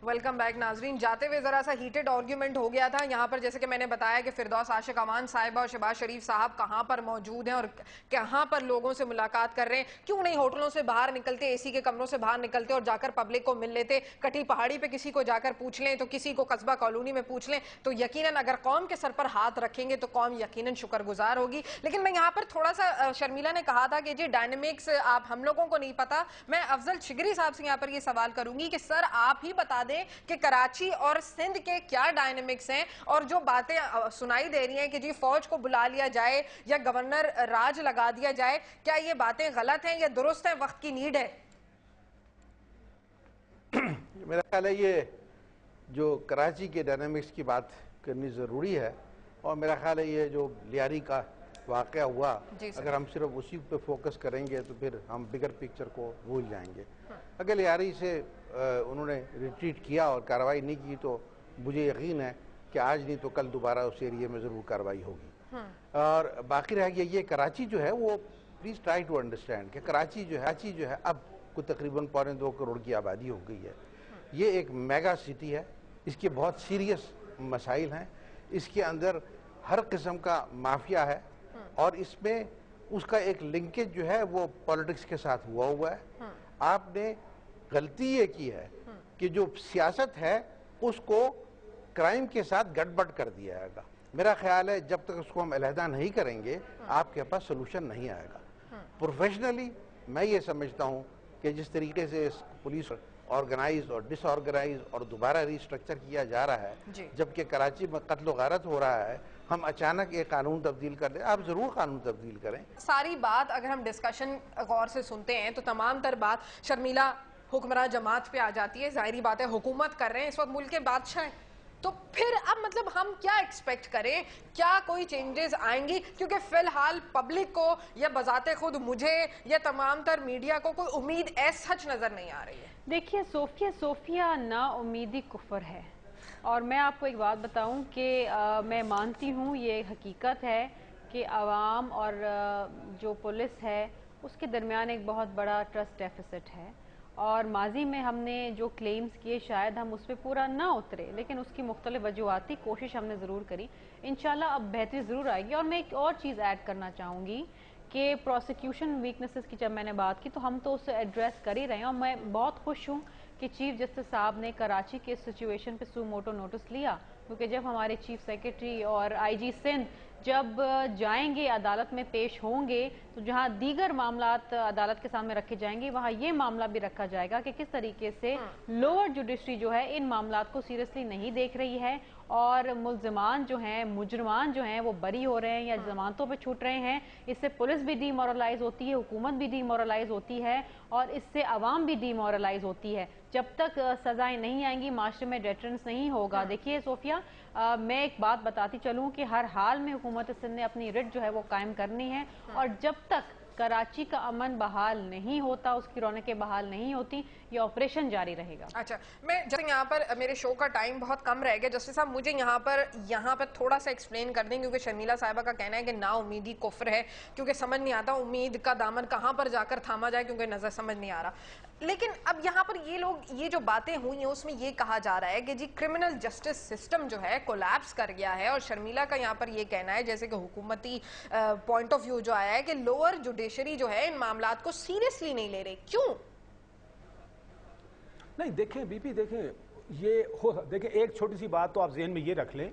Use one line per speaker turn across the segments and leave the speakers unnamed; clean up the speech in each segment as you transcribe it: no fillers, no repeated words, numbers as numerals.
Welcome back ناظرین. جاتے ہوئے ذرا سا ہیٹڈ آرگیومنٹ ہو گیا تھا یہاں پر, جیسے کہ میں نے بتایا کہ فردوس عاشق امان صاحبہ اور شہباز شریف صاحب کہاں پر موجود ہیں اور کہاں پر لوگوں سے ملاقات کر رہے ہیں. کیوں نہیں ہوٹلوں سے باہر نکلتے, اے سی کے کمروں سے باہر نکلتے اور جا کر پبلک کو مل لیتے. کٹی پہاڑی پہ کسی کو جا کر پوچھ لیں تو کسی کو قصبہ کالونی میں پوچھ لیں تو یقیناً اگر قوم کے سر پر ہاتھ رکھیں گے تو قوم یقیناً شکر گزار ہوگی. لیکن میں یہاں پر تھوڑا سا, شرمیلا نے کہا تھا کہ جی ڈائنامکس آپ ہم لوگوں کو نہیں پتا. میں افضل شگری صاحب سے یہاں پر یہ سوال کروں گی کہ سر آپ ہی بتا دیں کہ کراچی اور سندھ کے کیا ڈائنامکس ہیں, اور جو باتیں سنائی دے رہی ہیں کہ جی فوج کو بلا لیا جائے یا گورنر راج لگا دیا جائے, کیا یہ باتیں غلط ہیں یا درست ہیں, وقت کی نیڈ ہے؟
میرا خیال ہے یہ جو کراچی کے ڈائنامکس کی بات کرنی ضروری ہے, اور میرا خیال ہے یہ جو لیاری کا واقعہ ہوا اگر ہم صرف اسی پہ فوکس کریں گے تو پھر ہم بگر پکچر کو بھول جائیں گے. اگر لیاری سے انہوں نے ریٹریٹ کیا اور کارروائی نہیں کی تو مجھے یقین ہے کہ آج نہیں تو کل دوبارہ اس ایریے میں ضرور کارروائی ہوگی. اور باقی رہ گیا یہ کراچی جو ہے, وہ پلیز ٹرائی ٹو انڈرسٹینڈ کہ کراچی جو ہے اب کوئی تقریباً 2.25 کروڑ کی آبادی ہو گئی ہے. یہ ایک میگا سٹی ہے, اس کے بہت سیریس مسائل ہیں, اس کے اندر ہر قسم کا مافیا ہے, اور اس میں اس کا ایک لنکیج جو ہے وہ پولیٹکس کے ساتھ ہوا ہے. آپ نے غلطی یہ کی ہے کہ جو سیاست ہے اس کو کرائم کے ساتھ گڑبڑ کر دیا جائے گا. میرا خیال ہے جب تک اس کو ہم علیحدہ نہیں کریں گے آپ کے پاس سلوشن نہیں آئے گا. پروفیشنلی میں یہ سمجھتا ہوں کہ جس طریقے سے پولیس آرگنائز اور ڈس آرگنائز اور دوبارہ ریسٹرکچر کیا جا رہا ہے, جبکہ کراچی میں قتل و غارت ہو رہا ہے, ہم اچانک ایک قانون تبدیل کر لیں. آپ ضرور قانون تبدیل کریں.
ساری بات اگر ہم ڈسکشن غور سے سنتے ہیں تو تمام تر بات شرمیلا حکمراں جماعت پہ آ جاتی ہے. ظاہری بات ہے حکومت کر رہے ہیں اس وقت ملک کے بادشاہ ہیں, تو پھر اب مطلب ہم کیا ایکسپیکٹ کریں, کیا کوئی چینجز آئیں گی؟ کیونکہ فی الحال پبلک کو یا بذات خود مجھے یا تمام تر میڈیا کو کوئی امید ایس سچ نظر نہیں آ رہی ہے.
دیکھیے صوفیہ نا امیدی کفر ہے, اور میں آپ کو ایک بات بتاؤں کہ میں مانتی ہوں یہ حقیقت ہے کہ عوام اور جو پولیس ہے اس کے درمیان ایک بہت بڑا ٹرسٹ ڈیفیسٹ ہے, اور ماضی میں ہم نے جو کلیمز کیے شاید ہم اس پہ پورا نہ اترے, لیکن اس کی مختلف وجوہاتی کوشش ہم نے ضرور کری. انشاءاللہ اب بہتری ضرور آئے گی. اور میں ایک اور چیز ایڈ کرنا چاہوں گی کہ پروسیکیوشن ویکنسز کی جب میں نے بات کی تو ہم تو اسے ایڈریس کر ہی رہے ہیں, اور میں بہت خوش ہوں کہ چیف جسٹس صاحب نے کراچی کے سچویشن پہ سو موٹو نوٹس لیا, کیونکہ جب ہمارے چیف سیکرٹری اور آئی جی سندھ جب جائیں گے عدالت میں پیش ہوں گے تو جہاں دیگر معاملات عدالت کے سامنے رکھے جائیں گے وہاں یہ معاملہ بھی رکھا جائے گا کہ کس طریقے سے لوور جوڈیشری جو ہے ان معاملات کو سیریسلی نہیں دیکھ رہی ہے, اور ملزمان جو ہیں, مجرمان جو ہیں وہ بری ہو رہے ہیں یا ضمانتوں پہ چھوٹ رہے ہیں. اس سے پولیس بھی ڈی مورلائز ہوتی ہے, حکومت بھی ڈی مورلائز ہوتی ہے, اور اس سے عوام بھی ڈی مورلائز ہوتی ہے. جب تک سزائیں نہیں آئیں گی معاشرے میں ڈیٹرنس نہیں ہوگا. دیکھیے صوفیہ, میں ایک بات بتاتی چلوں کہ ہر حال میں حکومت سندھ نے اپنی رٹ جو ہے وہ قائم کرنی ہے, اور جب تک کراچی کا امن بحال نہیں ہوتا, اس کی رونقیں بحال نہیں ہوتی, یہ آپریشن جاری رہے گا.
اچھا, میں جیسے یہاں پر میرے شو کا ٹائم بہت کم رہ گیا, جسٹس صاحب مجھے یہاں پر تھوڑا سا ایکسپلین کر دیں, کیونکہ شرمیلا صاحبہ کا کہنا ہے کہ نا امیدی کفر ہے, کیونکہ سمجھ نہیں آتا امید کا دامن کہاں پر جا کر تھاما جائے, کیونکہ نظر سمجھ نہیں آ رہا. لیکن اب یہاں پر یہ جو باتیں ہوئی ہیں اس میں یہ کہا جا رہا ہے کہ جی کرمنل جسٹس سسٹم جو ہے کولیپس کر گیا ہے, اور شرمیلا کا یہاں پر یہ کہنا ہے جیسے کہ حکومتی پوائنٹ آف ویو جو آیا ہے کہ لوور جوڈیشری جو ہے ان معاملات کو سیریسلی نہیں لے رہے. کیوں
نہیں؟ دیکھیں بی پی, دیکھیں ایک چھوٹی سی بات تو آپ ذہن میں یہ رکھ لیں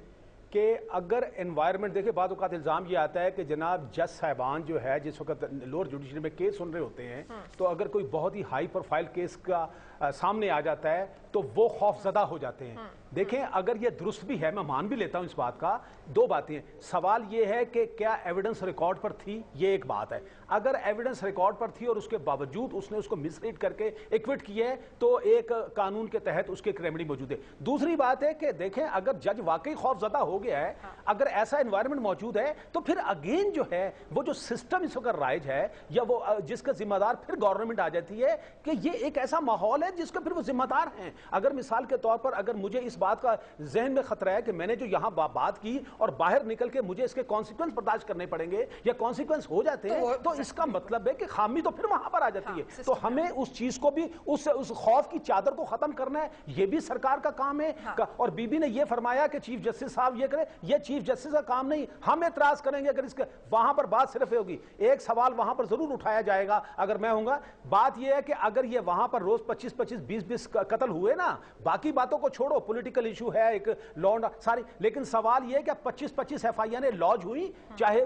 کہ اگر انوائرمنٹ, دیکھیں بعض اوقات الزام یہ آتا ہے کہ جناب جج صاحبان جو ہے جس وقت لوور جوڈیشری میں کیس سن رہے ہوتے ہیں تو اگر کوئی بہت ہی ہائی پروفائل کیس کا سامنے آ جاتا ہے تو وہ خوف زدہ ہو جاتے ہیں. دیکھیں اگر یہ درست بھی ہے, میں مان بھی لیتا ہوں اس بات کا, دو باتیں ہیں. سوال یہ ہے کہ کیا ایویڈنس ریکارڈ پر تھی, یہ ایک بات ہے. اگر ایویڈنس ریکارڈ پر تھی اور اس کے باوجود اس نے اس کو مس ریڈ کر کے ایکوٹ کیا ہے تو ایک قانون کے تحت اس کے ایک ریمیڈی موجود ہے. دوسری بات ہے کہ دیکھیں اگر جج واقعی خوف زدہ ہو گیا ہے, اگر ایسا انوائرمنٹ موجود ہے تو پھر اگین جو ہے وہ جو سسٹم اس وقت رائج ہے یا وہ جس کا ذمہ دار پھر گورنمنٹ آ جاتی ہے کہ یہ ایک ایسا ماحول ہے جس کا پھر وہ ذمہ دار ہیں. اگر مثال کے طور پر اگر مجھے اس بات کا ذہن میں خطرہ ہے کہ میں نے جو یہاں بات کی اور باہر نکل کے مجھے اس کے کانسیکوینس برداشت کرنے پڑیں گے یا کانسیکوینس ہو جاتے ہیں، تو اس کا مطلب ہے کہ خامی تو پھر وہاں پر آ جاتی ہے. تو ہمیں اس چیز کو بھی اس خوف کی چادر کو ختم کرنا ہے، یہ بھی سرکار کا کام ہے. اور بی بی نے یہ فرمایا کہ چیف جسٹس صاحب یہ کرے، یہ چیف جسٹس کا کام نہیں. ہم اعتراض کریں گے اگر اس کے وہاں پر بات صرف ہوگی. ایک سوال وہاں پر ضرور اٹھایا جائے گا اگر میں ہوں گا. بات یہ ہے کہ اگر یہ وہاں پر روز 25-25 20-20 قتل ہوئے نا، باقی باتوں کو چھوڑو، پولیٹیکل ایشو ہے ایک لانڈ ساری، لیکن سوال یہ ہے کہ 25-25 ایف آئی آر لانچ ہوئی، چاہے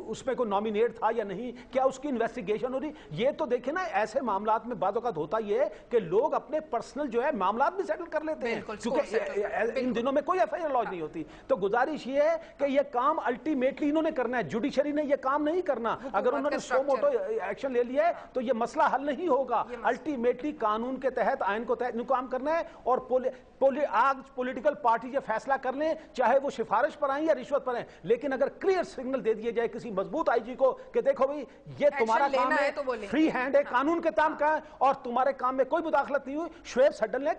اس میں کوئی نامینیٹ تھا یا نہیں، کیا اس کی انویسٹیگیشن ہو رہی؟ یہ تو دیکھیں نا، ایسے معاملات میں بعض اوقات ہوتا یہ ہے کہ لوگ اپنے پرسنل جو ہے معاملات بھی سیٹل کر لیتے ہیں، کیونکہ ان دنوں میں کوئی ایف آئی آر لانچ نہیں ہوتی. تو گزارش یہ ہے کہ یہ کام الٹیمیٹلی انہوں نے کرنا ہے، جوڈیشری نے یہ کام نہیں کرنا. اگر انہوں نے سو موٹو ایکشن لے لیا ہے تو یہ مسئلہ حل نہیں ہوگا. الٹیمیٹلی قانون کے تحت، آئین کو تحت کام کرنا ہے. اور آج پولیٹیکل پارٹی یہ فیصلہ کر لیں، چاہے وہ سفارش پر آئیں یا رشوت پر آئیں، لیکن اگر کلیئر سگنل دے دیے جائے کسی مضبوط آئی جی کو کہ دیکھو بھئی یہ تمہارا کام ہے، فری ہینڈ ہے، قانون کے کام کا ہے اور تمہارے کام میں کوئی مداخلت نہیں ہوئی. شعیب سڈل نے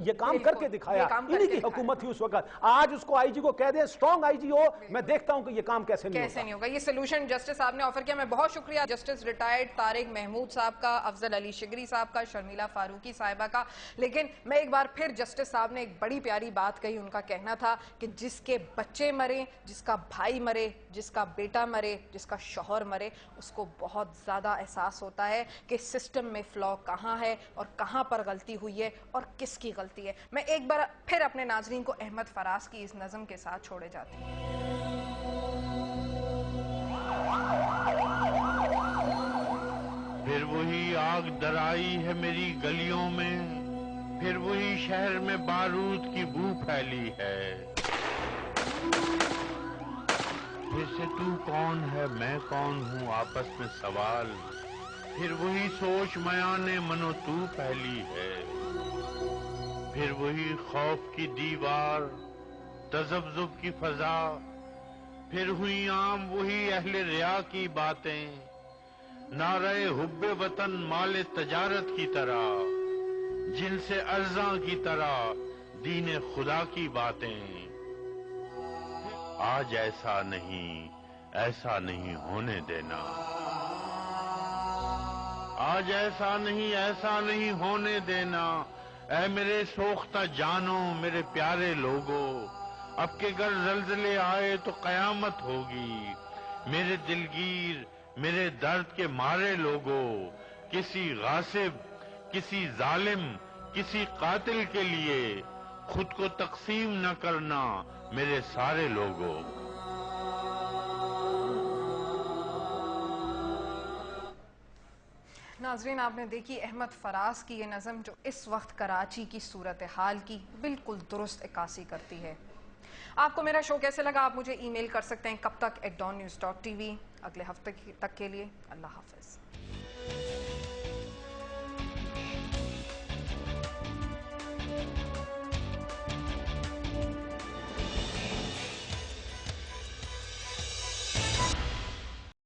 یہ کام کر کے دکھایا، انہی کی حکومت تھی اس وقت. آج اس کو آئی جی کو کہہ دیں اسٹرانگ آئی جی ہو، میں دیکھتا ہوں کہ یہ کام کیسے نہیں
ہوگا. یہ سلوشن جسٹس صاحب نے آفر کیا. میں بہت شکریہ جسٹس ریٹائرڈ طارق محمود صاحب کا، افضل علی شگری صاحب کا، شرمیلا فاروقی صاحبہ کا. لیکن میں ایک بار پھر جسٹس صاحب نے ایک بڑی پیاری بات کہی. ان کا کہنا تھا کہ جس کے بچے مرے، جس کا بھائی مرے، جس کا بیٹا مرے، جس کا شوہر مرے، اس کو بہت زیادہ احساس ہوتا ہے کہ سسٹم میں فلا کہاں ہے اور کہاں پر غلطی ہوئی ہے اور کس کی غلطی ہے. میں ایک بار پھر اپنے ناظرین کو احمد فراز کی اس نظم کے ساتھ چھوڑے جاتی ہوں.
پھر وہی آگ درائی ہے میری گلیوں میں، پھر وہی شہر میں بارود کی بو پھیلی ہے. پھر سے تو کون ہے میں کون ہوں آپس میں سوال، پھر وہی سوچ میانے منو تو پھیلی ہے. پھر وہی خوف کی دیوار، تذبذب کی فضا، پھر ہوئی عام وہی اہل ریا کی باتیں، نعرہ حب وطن مال تجارت کی طرح، جن سے ارزاں کی طرح دین خدا کی باتیں. آج ایسا نہیں ہونے دینا. آج ایسا نہیں ہونے دینا. اے میرے سوختہ جانوں، میرے پیارے لوگوں، اب کے گر زلزلے آئے تو قیامت ہوگی. میرے دلگیر، میرے درد کے مارے لوگوں، کسی غاصب، کسی ظالم، کسی قاتل کے لیے خود کو تقسیم نہ کرنا میرے سارے لوگوں.
ناظرین، آپ نے دیکھی احمد فراز کی یہ نظم جو اس وقت کراچی کی صورتحال کی بالکل درست عکاسی کرتی ہے. آپ کو میرا شو کیسے لگا؟ آپ مجھے ای میل کر سکتے ہیں کب تک @dawnnews.tv. اگلے ہفتے تک کے لیے اللہ حافظ.